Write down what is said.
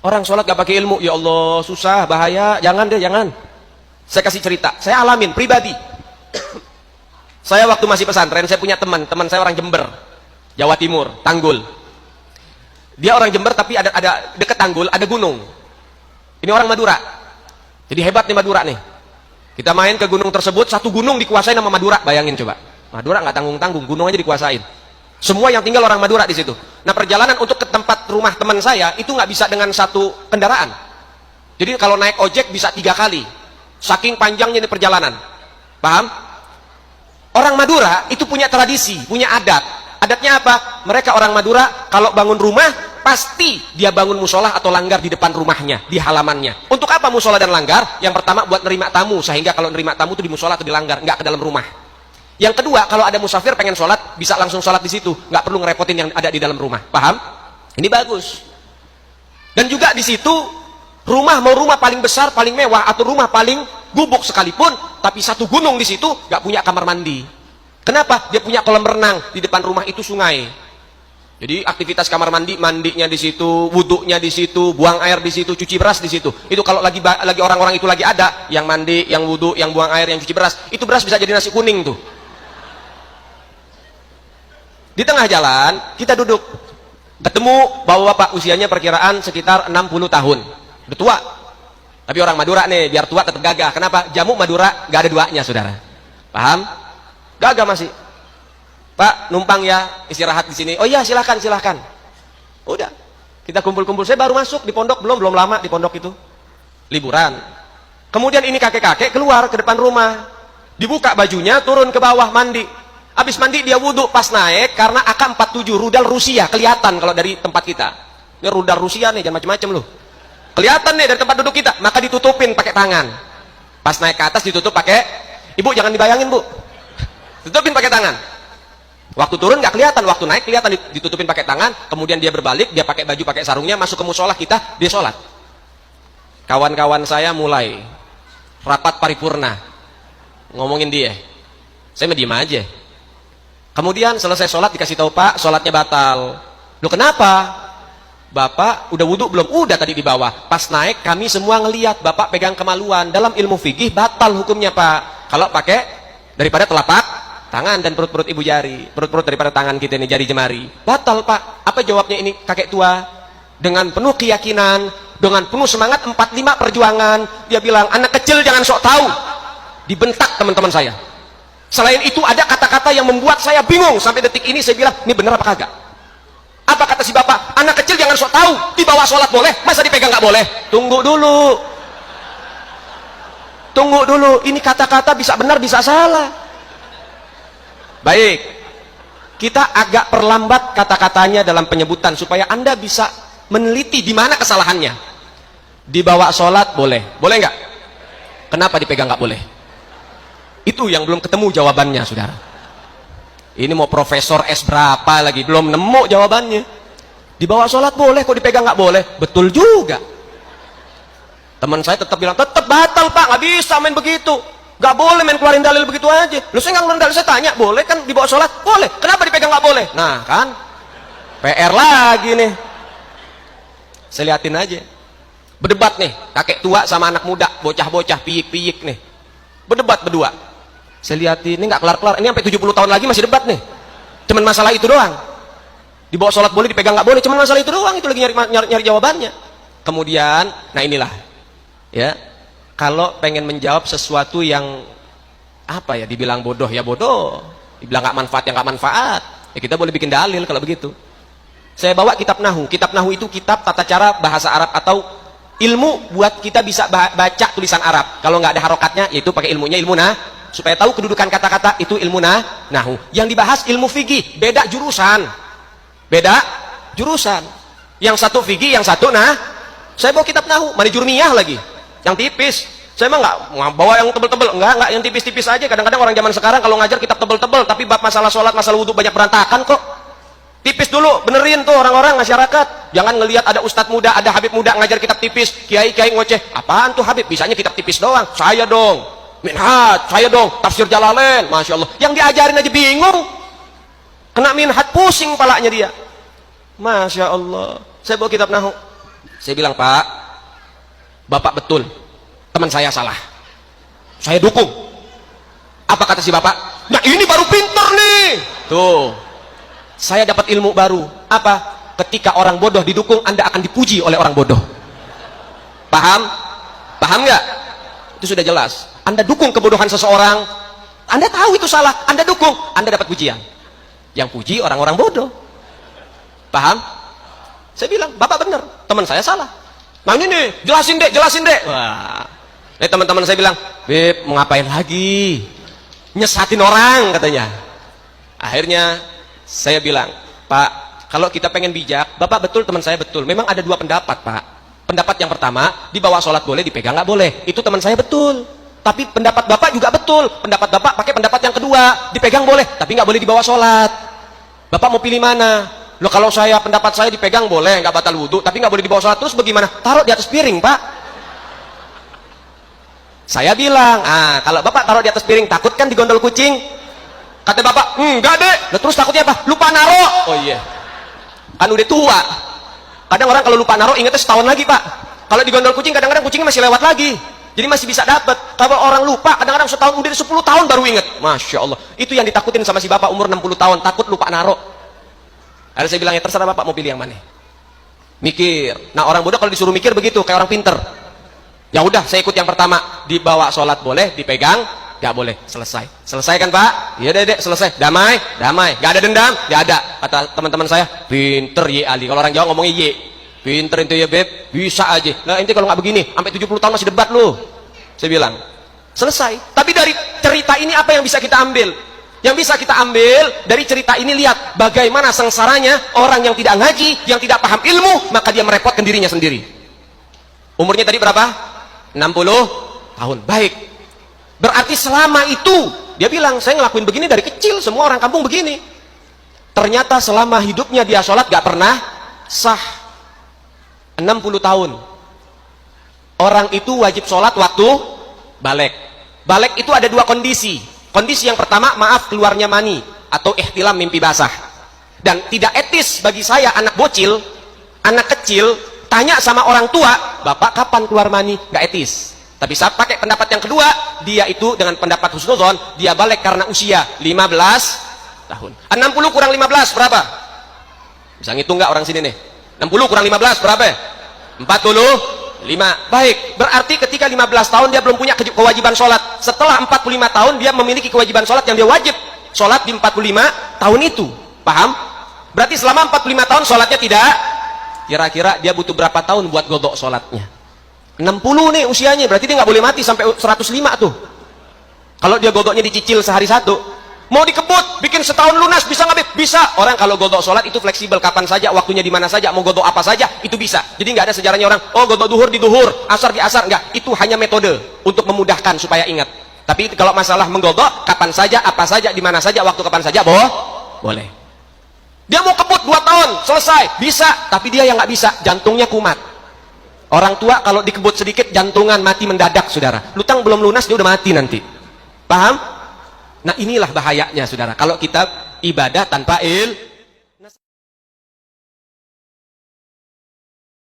Orang sholat gak pakai ilmu, ya Allah susah, bahaya, jangan deh, jangan. Saya kasih cerita, saya alamin pribadi. Saya waktu masih pesantren, saya punya teman saya orang Jember, Jawa Timur, Tanggul. Dia orang Jember tapi ada deket Tanggul ada gunung. Ini orang Madura. Jadi hebat nih Madura nih. Kita main ke gunung tersebut, satu gunung dikuasain sama Madura, bayangin coba. Madura nggak tanggung-tanggung, gunung aja dikuasain. Semua yang tinggal orang Madura di situ. Nah, perjalanan untuk ke tempat rumah teman saya itu nggak bisa dengan satu kendaraan. Jadi kalau naik ojek bisa 3 kali. Saking panjangnya ini perjalanan. Paham? Orang Madura itu punya tradisi, punya adat. Adatnya apa? Mereka orang Madura kalau bangun rumah pasti dia bangun musola atau langgar di depan rumahnya, di halamannya. Untuk apa musola dan langgar? Yang pertama buat nerima tamu, sehingga kalau nerima tamu itu di musola atau di langgar, nggak ke dalam rumah. Yang kedua, kalau ada musafir pengen sholat, bisa langsung sholat di situ, nggak perlu ngerepotin yang ada di dalam rumah. Paham? Ini bagus. Dan juga di situ rumah, mau rumah paling besar, paling mewah, atau rumah paling gubuk sekalipun, tapi satu gunung di situ nggak punya kamar mandi. Kenapa? Dia punya kolam renang, di depan rumah itu sungai. Jadi aktivitas kamar mandi, mandinya di situ, wuduknya di situ, buang air di situ, cuci beras di situ. Itu kalau lagi orang-orang itu lagi ada, yang mandi, yang wuduk, yang buang air, yang cuci beras, itu beras bisa jadi nasi kuning tuh. Di tengah jalan kita duduk, ketemu bapak-bapak usianya perkiraan sekitar 60 tahun, udah tua. Tapi orang Madura nih, biar tua tetap gagah. Kenapa? Jamu Madura gak ada duanya, saudara. Paham? Gagah masih. Pak, numpang ya, istirahat di sini. Oh iya, silahkan, silahkan. Udah, kita kumpul-kumpul. Saya baru masuk di pondok, belum lama di pondok itu, liburan. Kemudian ini kakek-kakek keluar ke depan rumah, dibuka bajunya, turun ke bawah mandi. Habis mandi dia wudhu, pas naik karena AK-47 rudal Rusia kelihatan kalau dari tempat kita. Ini rudal Rusia nih, jangan macam-macam loh. Kelihatan nih dari tempat duduk kita, maka ditutupin pakai tangan. Pas naik ke atas ditutup pakai, ibu jangan dibayangin bu, tutupin pakai tangan. Waktu turun nggak kelihatan, waktu naik kelihatan, ditutupin pakai tangan. Kemudian dia berbalik, dia pakai baju, pakai sarungnya, masuk ke musola kita, dia sholat. Kawan-kawan saya mulai rapat paripurna ngomongin dia, saya diem aja. Kemudian selesai sholat dikasih tahu, Pak, sholatnya batal. Loh kenapa? Bapak udah wudhu belum? Udah tadi di bawah. Pas naik kami semua ngelihat Bapak pegang kemaluan. Dalam ilmu fikih batal hukumnya Pak. Kalau pakai daripada telapak tangan dan perut-perut ibu jari, perut-perut daripada tangan kita ini, jari jemari. Batal Pak. Apa jawabnya ini kakek tua? Dengan penuh keyakinan, dengan penuh semangat 45 perjuangan, dia bilang, anak kecil jangan sok tahu. Dibentak teman-teman saya. Selain itu ada kata-kata yang membuat saya bingung. Sampai detik ini saya bilang, ini benar apa kagak? Apa kata si bapak? Anak kecil jangan sok tahu. Di bawah sholat boleh, masa dipegang nggak boleh? Tunggu dulu. Tunggu dulu. Ini kata-kata bisa benar, bisa salah. Baik. Kita agak perlambat kata-katanya dalam penyebutan supaya Anda bisa meneliti di mana kesalahannya. Dibawa sholat boleh. Boleh nggak? Kenapa dipegang nggak boleh? Itu yang belum ketemu jawabannya, saudara. Ini mau profesor S berapa lagi, belum nemu jawabannya. Dibawa sholat boleh, kok dipegang nggak boleh? Betul juga. Teman saya tetap bilang, tetap batal Pak, nggak bisa main begitu. Nggak boleh main keluarin dalil begitu aja. Lu saya nggak ngeluarin dalil, saya tanya, boleh kan dibawa sholat? Boleh. Kenapa dipegang nggak boleh? Nah kan, PR lagi nih. Saya liatin aja. Berdebat nih, kakek tua sama anak muda, bocah-bocah, piyik-piyik nih. Berdebat berdua. Saya lihat ini nggak kelar-kelar, ini sampai 70 tahun lagi masih debat nih. Cuman masalah itu doang. Dibawa sholat boleh, dipegang nggak boleh, cuman masalah itu doang. Itu lagi nyari jawabannya. Kemudian, nah inilah, ya, kalau pengen menjawab sesuatu yang apa ya, dibilang bodoh ya bodoh, dibilang nggak manfaat ya nggak manfaat, ya kita boleh bikin dalil kalau begitu. Saya bawa kitab Nahu. Kitab Nahu itu kitab tata cara bahasa Arab atau ilmu buat kita bisa baca tulisan Arab. Kalau nggak ada harokatnya, yaitu pakai ilmunya ilmu supaya tahu kedudukan kata-kata, itu ilmu nahu. Yang dibahas ilmu fikih, beda jurusan. Beda jurusan. Yang satu fikih, yang satu saya bawa kitab Nahu, mani jurmiyah lagi. Yang tipis. Saya emang nggak bawa yang tebel-tebel, enggak, yang tipis-tipis aja. Kadang-kadang orang zaman sekarang kalau ngajar kitab tebel-tebel, tapi bab masalah sholat, masalah wudhu banyak berantakan kok. Tipis dulu, benerin tuh orang-orang masyarakat. Jangan ngelihat ada ustadz muda, ada habib muda ngajar kitab tipis, kiai-kiai ngoceh. Apaan tuh habib? Bisanya kitab tipis doang. Saya dong. Minhaj, saya dong, tafsir Jalalain, Masya Allah. Yang diajarin aja bingung. Kena minhaj, pusing palanya dia. Masya Allah. Saya bawa kitab Nahu. Saya bilang, Pak, Bapak betul, teman saya salah, saya dukung. Apa kata si Bapak? Nah ini baru pintar nih. Tuh, saya dapat ilmu baru. Apa? Ketika orang bodoh didukung, Anda akan dipuji oleh orang bodoh. Paham? Paham nggak? Itu sudah jelas. Anda dukung kebodohan seseorang, Anda tahu itu salah, Anda dukung, Anda dapat pujian. Yang puji orang-orang bodoh. Paham? Saya bilang, Bapak benar, teman saya salah. Nah ini nih, jelasin dek, jelasin dek. Wah, teman-teman saya bilang, Beb, mau ngapain lagi? Nyesatin orang katanya. Akhirnya saya bilang, Pak, kalau kita pengen bijak, Bapak betul, teman saya betul. Memang ada dua pendapat, Pak. Pendapat yang pertama, dibawa sholat boleh, dipegang nggak boleh. Itu teman saya betul. Tapi pendapat Bapak juga betul. Pendapat Bapak pakai pendapat yang kedua, dipegang boleh, tapi nggak boleh dibawa sholat. Bapak mau pilih mana? Loh, kalau saya, pendapat saya dipegang boleh, nggak batal wudhu, tapi nggak boleh dibawa sholat, terus bagaimana? Taruh di atas piring, Pak. Saya bilang, kalau Bapak taruh di atas piring, takut kan digondol kucing? Kata Bapak, enggak deh. Loh, terus takutnya apa? Lupa naruh. Oh iya, kan udah tua. Kadang orang kalau lupa naruh ingetnya setahun lagi, Pak. Kalau digondol kucing, kadang-kadang kucingnya masih lewat lagi, jadi masih bisa dapat. Kalau orang lupa, kadang-kadang setahun, udah 10 tahun baru inget. Masya Allah, itu yang ditakutin sama si Bapak umur 60 tahun, takut lupa naruh. Akhirnya saya bilang, ya terserah Bapak mau pilih yang mana. Mikir. Nah orang bodoh kalau disuruh mikir begitu, kayak orang pinter. Ya udah, saya ikut yang pertama, dibawa sholat boleh, dipegang nggak boleh. Selesai. Selesai kan Pak? Iya dek, selesai. Damai, damai. Gak ada dendam? Gak ada. Kata teman-teman saya, pinter ye Ali. Kalau orang Jawa ngomongnya ye. Pinter itu ya Beb, bisa aja. Nah inti kalau nggak begini, sampai 70 tahun masih debat lu. Saya bilang, selesai. Tapi dari cerita ini apa yang bisa kita ambil? Yang bisa kita ambil dari cerita ini, lihat bagaimana sengsaranya orang yang tidak ngaji, yang tidak paham ilmu, maka dia merepotkan dirinya sendiri. Umurnya tadi berapa? 60 tahun. Baik. Berarti selama itu, dia bilang, saya ngelakuin begini dari kecil, semua orang kampung begini. Ternyata selama hidupnya dia sholat gak pernah sah. 60 tahun. Orang itu wajib sholat waktu balik. Balik itu ada dua kondisi. Kondisi yang pertama, maaf, keluarnya mani atau ihtilam, mimpi basah. Dan tidak etis bagi saya, anak bocil, anak kecil, tanya sama orang tua, Bapak kapan keluar mani? Gak etis. Tapi saya pakai pendapat yang kedua, dia itu dengan pendapat husnuzon, dia balik karena usia 15 tahun. 60 kurang 15 berapa? Bisa ngitung nggak orang sini nih? 60 kurang 15 berapa? 45. Baik, berarti ketika 15 tahun dia belum punya kewajiban sholat. Setelah 45 tahun dia memiliki kewajiban sholat yang dia wajib sholat di 45 tahun itu. Paham? Berarti selama 45 tahun sholatnya tidak. Kira-kira dia butuh berapa tahun buat godok sholatnya? 60 nih usianya, berarti dia nggak boleh mati sampai 105 tuh. Kalau dia godoknya dicicil sehari satu, mau dikebut, bikin setahun lunas, bisa nggak? Bisa. Orang kalau godok sholat itu fleksibel, kapan saja, waktunya di mana saja, mau godok apa saja, itu bisa. Jadi nggak ada sejarahnya orang, oh godok duhur di duhur, asar di asar, nggak. Itu hanya metode untuk memudahkan supaya ingat. Tapi kalau masalah menggodok, kapan saja, apa saja, di mana saja, waktu kapan saja, boleh. Dia mau kebut 2 tahun, selesai, bisa. Tapi dia yang nggak bisa, jantungnya kumat. Orang tua kalau dikebut sedikit, jantungan mati mendadak, saudara. Lutang belum lunas, dia udah mati nanti. Paham? Nah inilah bahayanya, saudara. Kalau kita ibadah tanpa